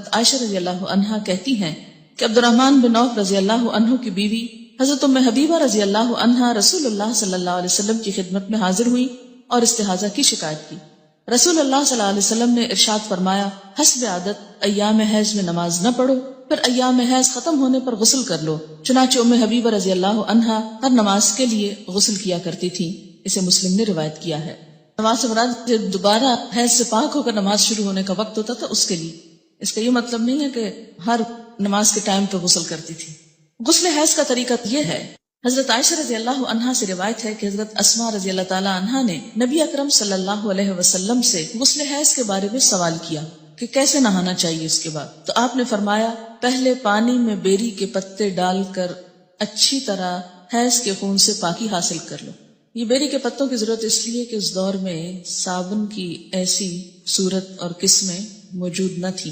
हजरत आयशा रज़ी अल्लाह अन्हा कहती हैं कि अब्दुर्रहमान बिन औफ रज़ी अल्लाह अन्हु की बीवी हजरत उम्मे हबीबा रज़ी अल्लाह अन्हा रसूलुल्लाह सल्लल्लाहु अलैहि वसल्लम की खिदमत में हाजिर हुई और इस्तिहाजा की शिकायत की। रसूलुल्लाह सल्लल्लाहु अलैहि वसल्लम ने इरशाद फरमाया, हस्ब आदत अय्याम हैज में नमाज न पढ़ो, फिर अय्याम हैज खत्म होने पर गुस्ल कर लो। चुनांचे उम्मे हबीबा रज़ी अल्लाह अन्हा हर नमाज के लिए गुस्ल किया करती थी। इसे मुस्लिम ने रिवायत किया है। नमाज से मुराद जब दोबारा हैज से पाक होकर नमाज शुरू होने का वक्त होता था उसके लिए। इसका ये मतलब नहीं है कि हर नमाज के टाइम पे गुस्ल करती थी। गुस्ल हैज का तरीका ये है, हजरत आयशा रज़ी अल्लाह अन्हा से रिवायत है कि हजरत अस्मा रज़ी अल्लाह ताला अन्हा ने नबी अकरम सल्लल्लाहु अलैहि वसल्लम से गुस्ल हैज के बारे में सवाल किया कि कैसे नहाना चाहिए इसके बाद। तो आपने फरमाया, पहले पानी में बेरी के पत्ते डालकर अच्छी तरह हैज के खून से पाकी हासिल कर लो। ये बेरी के पत्तों की जरूरत इसलिए कि उस दौर में साबुन की ऐसी सूरत और किस्में मौजूद न थी।